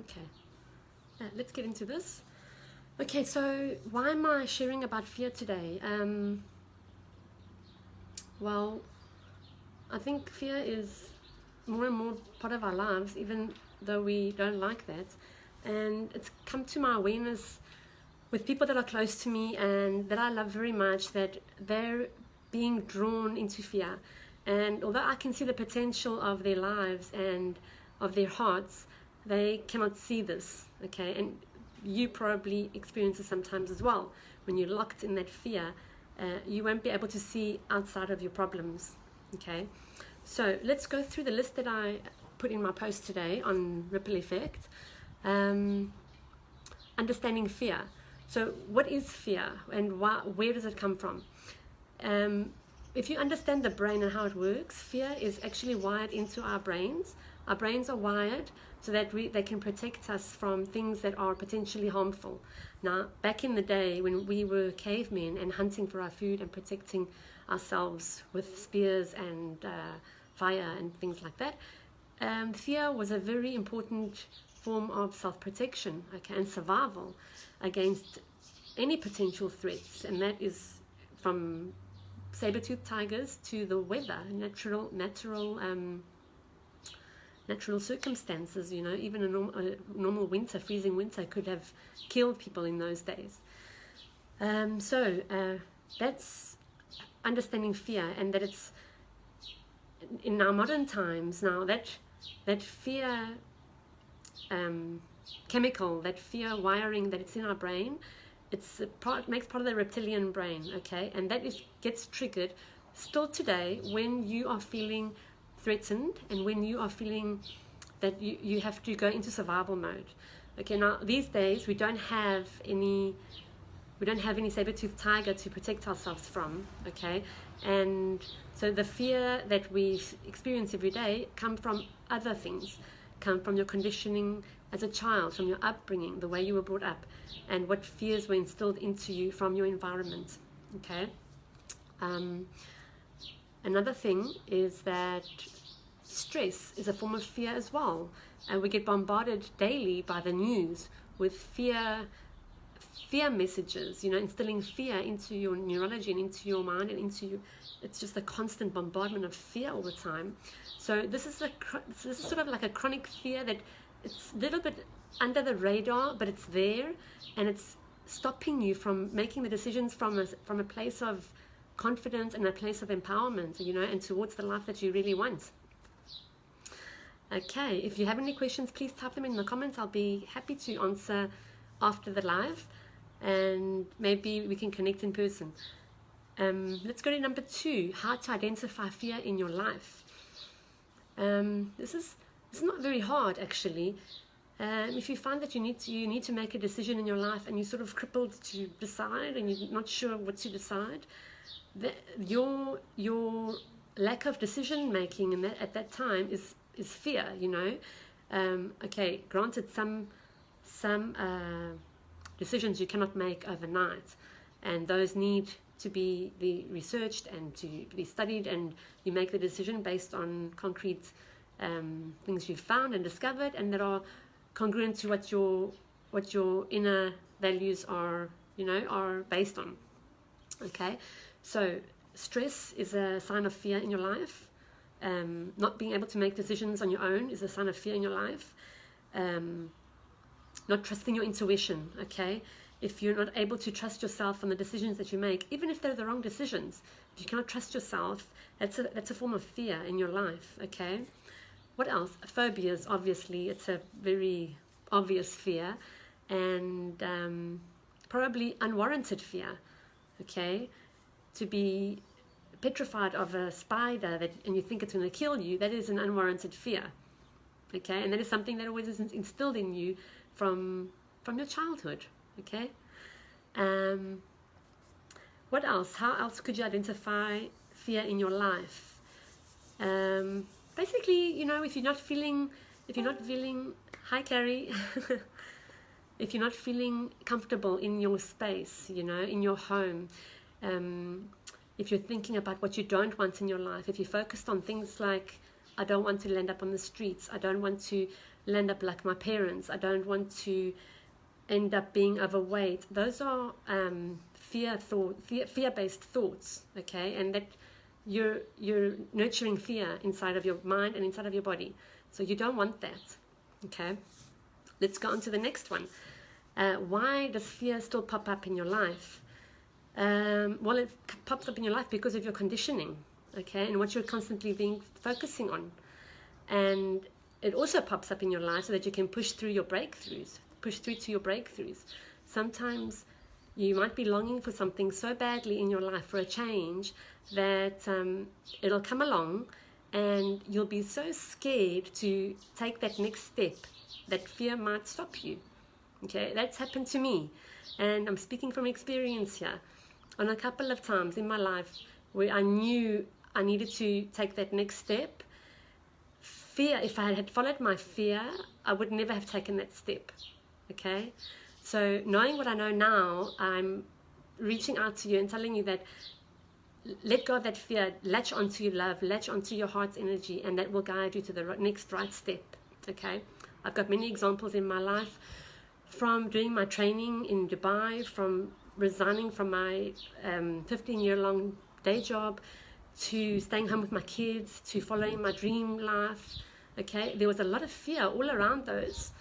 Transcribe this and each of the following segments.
Okay, let's get into this. Okay, so why am I sharing about fear today? Well, I think fear is more and more part of our lives, even though we don't like that. And it's come to my awareness with people that are close to me and that I love very much, that they're being drawn into fear. And although I can see the potential of their lives and of their hearts, they cannot see this, okay? And you probably experience this sometimes as well. When you're locked in that fear, you won't be able to see outside of your problems, okay? So let's go through the list that I put in my post today on ripple effect. Understanding fear. So what is fear and where does it come from? If you understand the brain and how it works, fear is actually wired into our brains. Our brains are wired so that they can protect us from things that are potentially harmful. Now, back in the day when we were cavemen and hunting for our food and protecting ourselves with spears and fire and things like that, fear was a very important form of self-protection, okay, and survival against any potential threats, and that is from saber-toothed tigers to the weather, natural circumstances. You know, even a normal winter, freezing winter, could have killed people in those days. So that's understanding fear, and that it's in our modern times now that fear chemical, that fear wiring that it's in our brain, makes part of the reptilian brain, okay, and that gets triggered still today when you are feeling threatened and when you are feeling that you have to go into survival mode. Okay, now these days we don't have any saber-toothed tiger to protect ourselves from, okay, and so the fear that we experience every day come from other things, come from your conditioning as a child, from your upbringing, the way you were brought up, and what fears were instilled into you from your environment, okay. Another thing is that stress is a form of fear as well, and we get bombarded daily by the news with fear messages, you know, instilling fear into your neurology and into your mind and into you. It's just a constant bombardment of fear all the time. So this is sort of like a chronic fear that it's a little bit under the radar, but it's there, and it's stopping you from making the decisions from a place of confidence and a place of empowerment, you know, and towards the life that you really want. Okay, if you have any questions, please type them in the comments. I'll be happy to answer after the live, and maybe we can connect in person. Let's go to number 2, how to identify fear in your life. This is not very hard, actually. If you find that you need to make a decision in your life and you're sort of crippled to decide and you're not sure what to decide, your lack of decision making at that time is fear, you know. Okay, granted, some decisions you cannot make overnight, and those need to be researched and to be studied, and you make the decision based on concrete things you've found and discovered, and that are congruent to what your inner values are, you know, are based on. Okay, so stress is a sign of fear in your life. Not being able to make decisions on your own is a sign of fear in your life. Not trusting your intuition, okay? If you're not able to trust yourself on the decisions that you make, even if they're the wrong decisions, if you cannot trust yourself, that's a form of fear in your life, okay? What else? Phobias, obviously, it's a very obvious fear, and probably unwarranted fear, okay? To be petrified of a spider and you think it's going to kill you, that is an unwarranted fear, okay? And that is something that always is instilled in you from your childhood, okay? What else? How else could you identify fear in your life? Basically, you know, if you're not feeling, hi Carrie, if you're not feeling comfortable in your space, you know, in your home, if you're thinking about what you don't want in your life, if you're focused on things like I don't want to land up on the streets. I don't want to land up like my parents. I don't want to end up being overweight. Those are fear-based thoughts, okay? And that you're nurturing fear inside of your mind and inside of your body. So you don't want that, okay? Let's go on to the next one. Why does fear still pop up in your life? Well, it pops up in your life because of your conditioning, okay, and what you're constantly focusing on. And it also pops up in your life so that you can push through to your breakthroughs. Sometimes you might be longing for something so badly in your life, for a change, that it'll come along and you'll be so scared to take that next step that fear might stop you. Okay, that's happened to me, and I'm speaking from experience here. On a couple of times in my life where I knew I needed to take that next step, fear, if I had followed my fear, I would never have taken that step. Okay, so knowing what I know now, I'm reaching out to you and telling you that let go of that fear, latch onto your love, latch onto your heart's energy, and that will guide you to the next right step. Okay, I've got many examples in my life, from doing my training in Dubai, from resigning from my 15-year-long day job, to staying home with my kids, to following my dream life. Okay, there was a lot of fear all around those,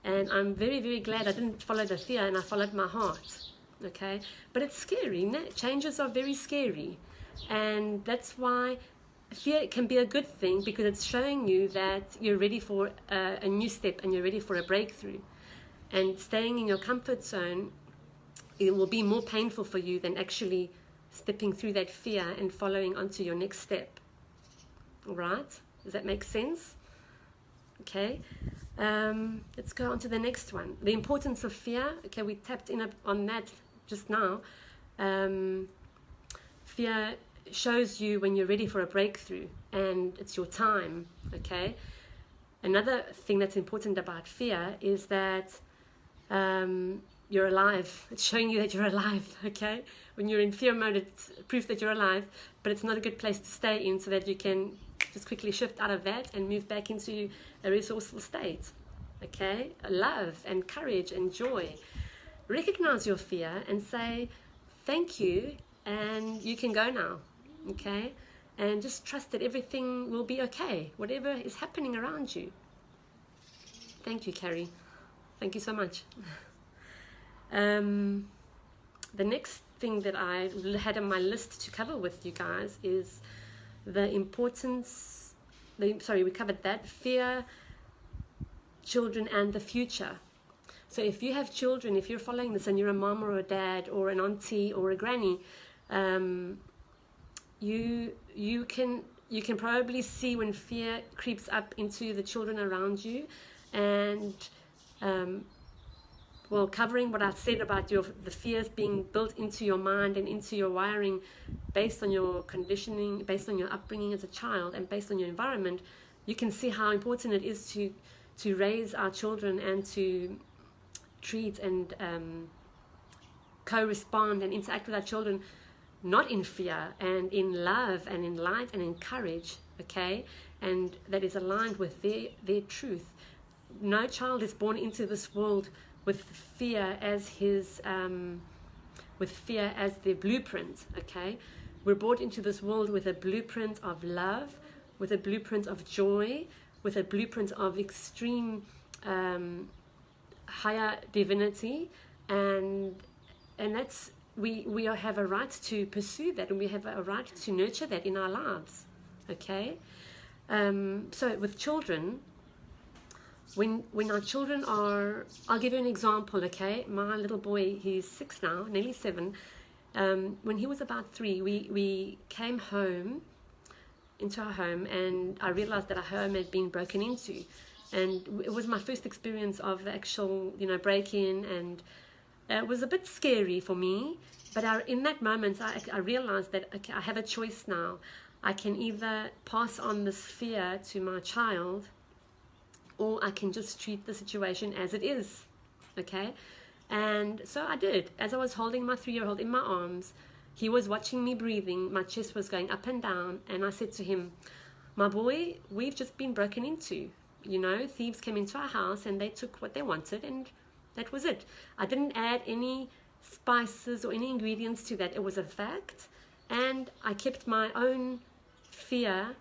and I'm very, very glad I didn't follow the fear and I followed my heart. Okay, but it's scary. Changes are very scary, and that's why fear can be a good thing, because it's showing you that you're ready for a new step and you're ready for a breakthrough. And staying in your comfort zone, it will be more painful for you than actually stepping through that fear and following onto your next step. All right? Does that make sense? Okay. Let's go on to the next one. The importance of fear. Okay, we tapped in on that just now. Fear shows you when you're ready for a breakthrough, and it's your time. Okay. Another thing that's important about fear is that you're alive. It's showing you that you're alive, okay? When you're in fear mode, it's proof that you're alive, but it's not a good place to stay in, so that you can just quickly shift out of that and move back into a resourceful state, okay? Love and courage and joy. Recognize your fear and say, thank you, and you can go now, okay? And just trust that everything will be okay, whatever is happening around you. Thank you, Carrie. Thank you so much. The next thing that I had on my list to cover with you guys is the importance, we covered that, fear, children, and the future. So if you have children, if you're following this and you're a mom or a dad or an auntie or a granny, you can probably see when fear creeps up into the children around you. And covering what I said about the fears being built into your mind and into your wiring based on your conditioning, based on your upbringing as a child, and based on your environment, you can see how important it is to raise our children and to treat and co-respond and interact with our children not in fear, and in love and in light and in courage, okay? And that is aligned with their truth. No child is born into this world with fear as their blueprint, okay? We're brought into this world with a blueprint of love, with a blueprint of joy, with a blueprint of extreme higher divinity, and that's we have a right to pursue that, and we have a right to nurture that in our lives, okay? So with children, when our children are, I'll give you an example, okay? My little boy, he's 6 now, nearly 7. When he was about 3, we came home, into our home, and I realized that our home had been broken into. And it was my first experience of the actual, break-in, and it was a bit scary for me. But in that moment, I realized that, okay, I have a choice now. I can either pass on this fear to my child, or I can just treat the situation as it is, okay? And so I did. As I was holding my 3-year-old in my arms, he was watching me breathing, my chest was going up and down, and I said to him, My boy, we've just been broken into. You know, thieves came into our house and they took what they wanted, and that was it. I didn't add any spices or any ingredients to that. It was a fact, and I kept my own fear.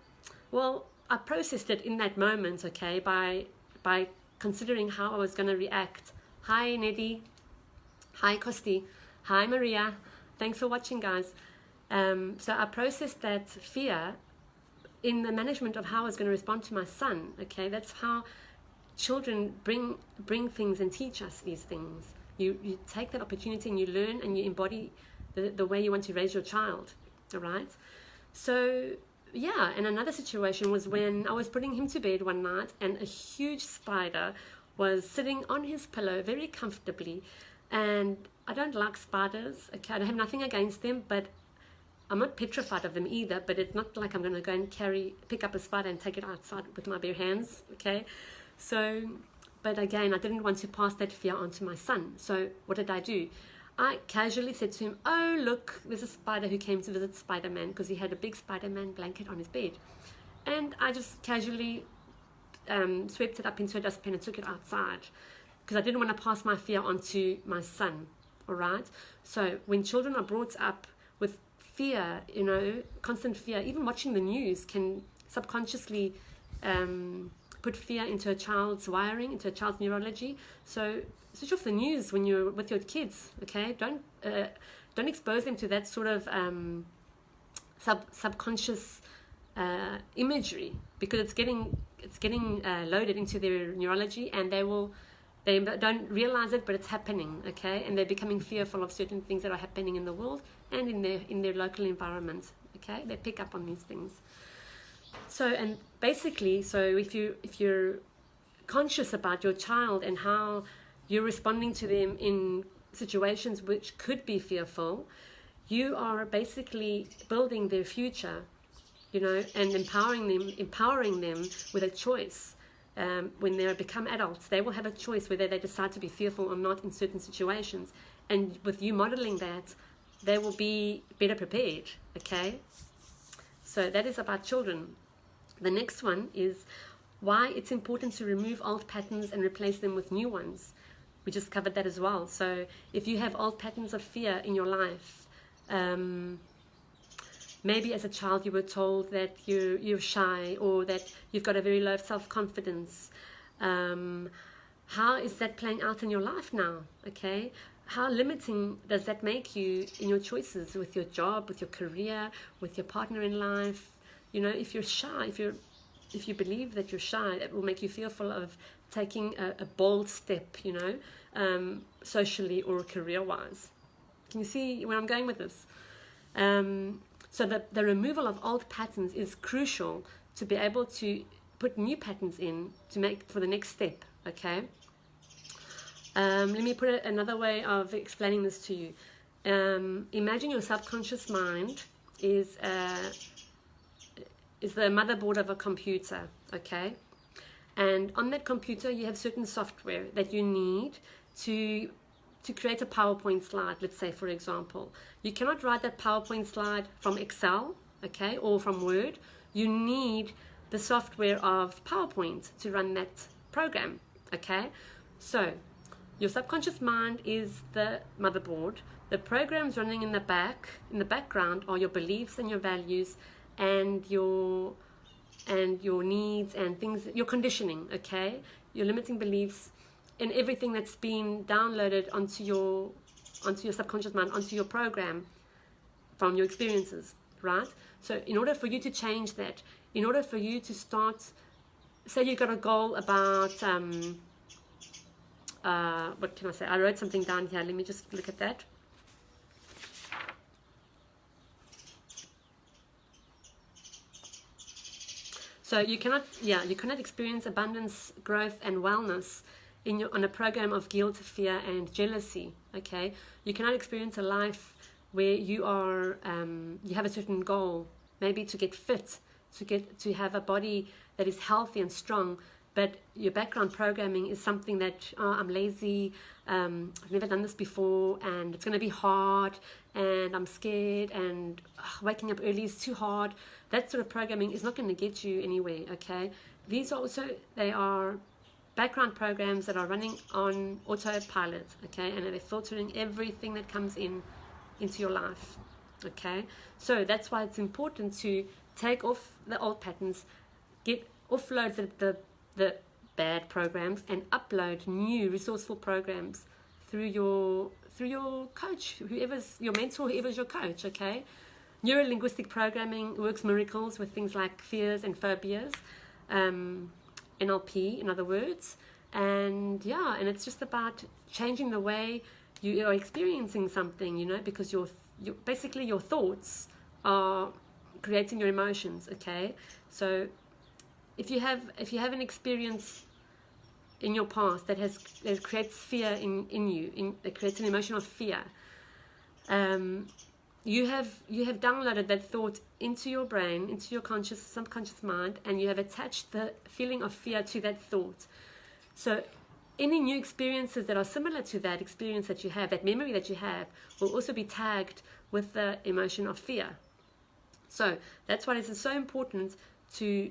Well, I processed it in that moment, okay, by considering how I was going to react. Hi, Neddy. Hi, Kosti. Hi, Maria. Thanks for watching, guys. So I processed that fear in the management of how I was going to respond to my son. Okay, that's how children bring things and teach us these things. You take that opportunity and you learn and you embody the way you want to raise your child. All right. So yeah, and another situation was when I was putting him to bed one night and a huge spider was sitting on his pillow very comfortably. And I don't like spiders. Okay, I have nothing against them, but I'm not petrified of them either, but it's not like I'm going to go and pick up a spider and take it outside with my bare hands, okay? So, but again, I didn't want to pass that fear on to my son. So what did I do? I casually said to him, oh, look, there's a spider who came to visit Spider-Man, because he had a big Spider-Man blanket on his bed. And I just casually swept it up into a dustbin and took it outside, because I didn't want to pass my fear on to my son, all right? So when children are brought up with fear, you know, constant fear, even watching the news can subconsciously put fear into a child's wiring, into a child's neurology. So switch off the news when you're with your kids, okay? Don't expose them to that sort of subconscious imagery, because it's getting loaded into their neurology, and they don't realize it, but it's happening, okay? And they're becoming fearful of certain things that are happening in the world and in their local environment, okay? They pick up on these things. So, and basically, so if you're conscious about your child and how you're responding to them in situations which could be fearful, you are basically building their future, you know, and empowering them with a choice. When they become adults, they will have a choice whether they decide to be fearful or not in certain situations. And with you modeling that, they will be better prepared, okay? So that is about children. The next one is why it's important to remove old patterns and replace them with new ones. We just covered that as well. So if you have old patterns of fear in your life, maybe as a child you were told that you're shy, or that you've got a very low self-confidence. How is that playing out in your life now? Okay, how limiting does that make you in your choices with your job, with your career, with your partner in life? You know, if you're shy, if you believe that you're shy, that will make you fearful of taking a bold step, you know, socially or career-wise. Can you see where I'm going with this? So the removal of old patterns is crucial to be able to put new patterns in to make for the next step, okay? Let me put it another way of explaining this to you. Imagine your subconscious mind is the motherboard of a computer, okay? And on that computer you have certain software that you need to create a PowerPoint slide, let's say, for example. You cannot write that PowerPoint slide from Excel, okay, or from Word. You need the software of PowerPoint to run that program, okay? So your subconscious mind is the motherboard. The programs running in the background are your beliefs and your values and your needs and things, your conditioning, okay? Your limiting beliefs and everything that's been downloaded onto your subconscious mind, onto your program from your experiences, right? So in order for you to change that, in order for you to start, say you got a goal about, what can I say? I wrote something down here. Let me just look at that. So you cannot experience abundance, growth, and wellness on a program of guilt, fear, and jealousy. Okay, you cannot experience a life where you are you have a certain goal, maybe to get fit, to have a body that is healthy and strong, but your background programming is something that I'm lazy, I've never done this before, and it's going to be hard, and I'm scared, and waking up early is too hard. That sort of programming is not going to get you anywhere, okay? These are also, they are background programs that are running on autopilot, okay? And they're filtering everything that comes into your life, okay? So that's why it's important to take off the old patterns, offload the bad programs, and upload new resourceful programs through your coach, whoever's your mentor, whoever's your coach, okay? Neuro-linguistic programming works miracles with things like fears and phobias, NLP, in other words. And yeah, and it's just about changing the way you are experiencing something, you know, because basically your thoughts are creating your emotions, okay? So if you have an experience in your past that creates fear in you, that creates an emotion of fear, you have downloaded that thought into your brain, into your subconscious mind, and you have attached the feeling of fear to that thought. So any new experiences that are similar to that experience that you have, that memory that you have, will also be tagged with the emotion of fear. So that's why it's so important to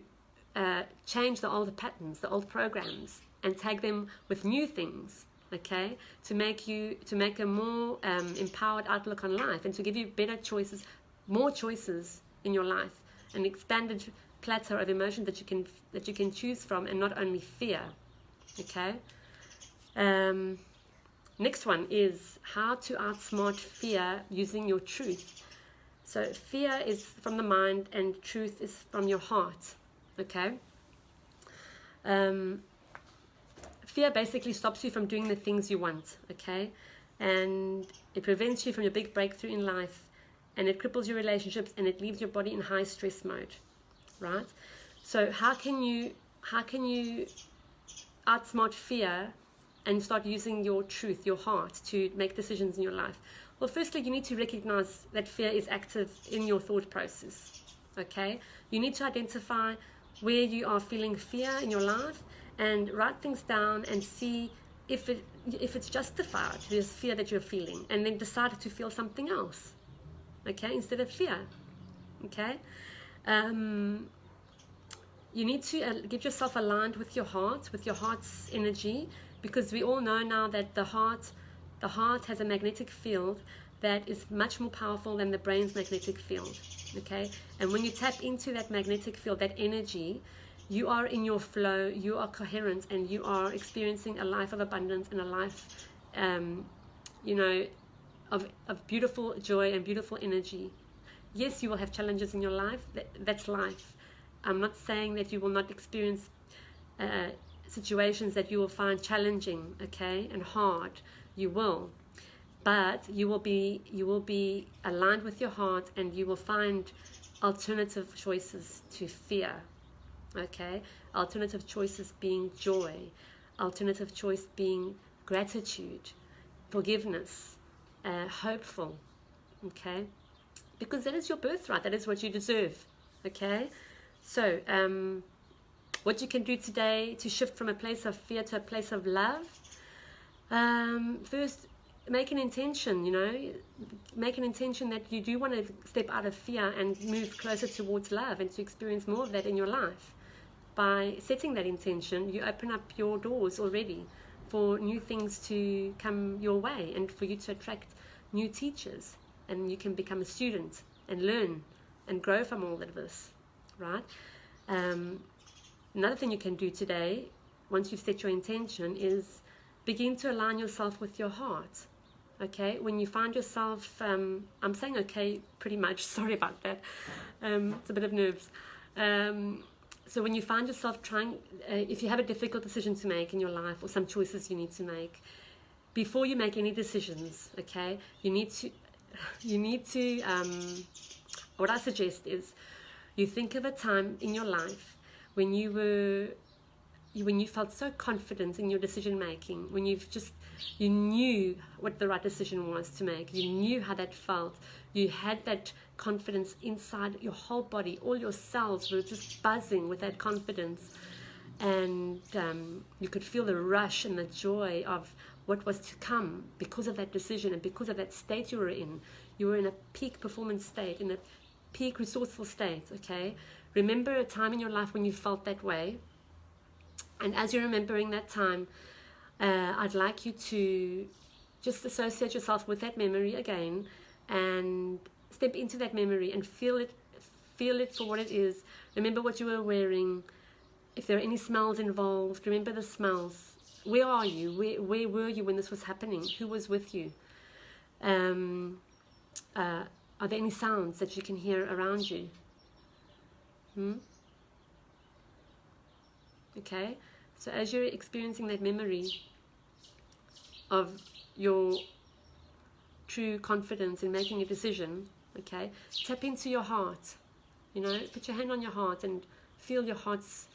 change the old patterns, the old programs, and tag them with new things, okay, to make a more empowered outlook on life, and to give you better choices, more choices in your life, an expanded platter of emotions that you can choose from, and not only fear, okay. Next one is how to outsmart fear using your truth. So fear is from the mind and truth is from your heart, okay. Fear basically stops you from doing the things you want, okay? And it prevents you from your big breakthrough in life, and it cripples your relationships, and it leaves your body in high stress mode, right? So how can you outsmart fear and start using your truth, your heart, to make decisions in your life? Well, firstly, you need to recognize that fear is active in your thought process, okay? You need to identify where you are feeling fear in your life, and write things down and see if it's justified, this fear that you're feeling, and then decide to feel something else, okay, instead of fear, okay. You need to get yourself aligned with your heart's energy, because we all know now that the heart has a magnetic field that is much more powerful than the brain's magnetic field, okay. And when you tap into that magnetic field, that energy, you are in your flow, you are coherent, and you are experiencing a life of abundance and a life, you know, of beautiful joy and beautiful energy. Yes, you will have challenges in your life. That's life. I'm not saying that you will not experience situations that you will find challenging, okay, and hard. You will, but you will be aligned with your heart, and you will find alternative choices to fear. Okay, alternative choices being joy, alternative choice being gratitude, forgiveness, hopeful, okay, because that is your birthright, that is what you deserve, okay. So what you can do today to shift from a place of fear to a place of love, first, make an intention, you know, make an intention that you do want to step out of fear and move closer towards love, and to experience more of that in your life. By setting that intention, you open up your doors already for new things to come your way, and for you to attract new teachers, and you can become a student and learn and grow from all of this, right? Another thing you can do today, once you've set your intention, is begin to align yourself with your heart, okay? When you find yourself, I'm saying okay pretty much, sorry about that, it's a bit of nerves. So when you find yourself if you have a difficult decision to make in your life, or some choices you need to make, before you make any decisions, okay, you need to, what I suggest is, you think of a time in your life when you felt so confident in your decision making, when you knew what the right decision was to make, you knew how that felt, you had that confidence inside your whole body, all your cells were just buzzing with that confidence, and you could feel the rush and the joy of what was to come because of that decision and because of that state you were in. You were in a peak performance state, in a peak resourceful state, okay? Remember a time in your life when you felt that way. And as you're remembering that time, I'd like you to just associate yourself with that memory again and step into that memory and feel it for what it is. Remember what you were wearing. If there are any smells involved, remember the smells. Where are you? Where were you when this was happening? Who was with you? Are there any sounds that you can hear around you? Okay, so as you're experiencing that memory of your true confidence in making a decision, okay, tap into your heart. You know, put your hand on your heart and feel your heart's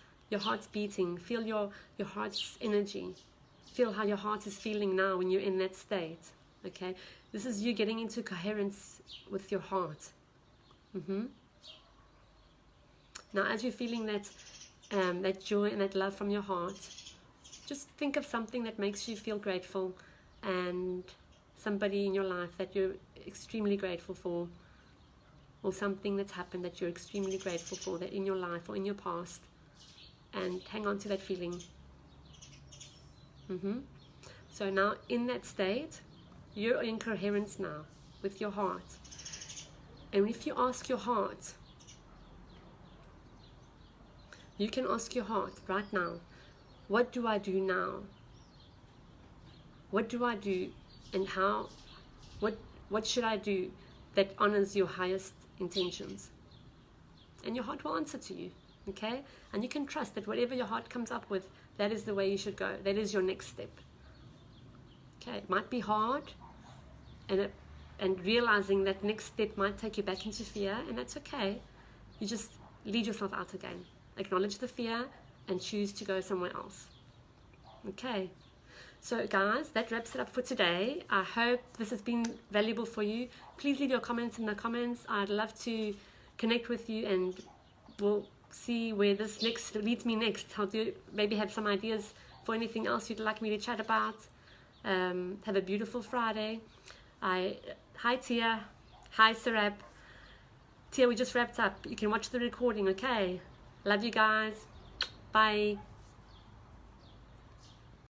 beating. Feel your heart's energy. Feel how your heart is feeling now when you're in that state. Okay, this is you getting into coherence with your heart. Now, as you're feeling that that joy and that love from your heart, just think of something that makes you feel grateful, and somebody in your life that you're extremely grateful for, or something that's happened that you're extremely grateful for, that in your life or in your past, and hang on to that feeling. So now in that state, you're in coherence now with your heart. And if you ask your heart, you can ask your heart right now, what do I do now? What do I do, and how, what should I do that honors your highest intentions? And your heart will answer to you, okay? And you can trust that whatever your heart comes up with, that is the way you should go. That is your next step. Okay, it might be hard, and realizing that next step might take you back into fear, and that's okay. You just lead yourself out again. Acknowledge the fear and choose to go somewhere else. Okay, so guys, that wraps it up for today. I hope this has been valuable for you. Please leave your comments in the comments. I'd love to connect with you, and we'll see where this leads me next. I'll maybe have some ideas for anything else you'd like me to chat about. Have a beautiful Friday. Hi Tia. Hi Sarab. Tia, we just wrapped up. You can watch the recording, okay? Love you guys. Bye.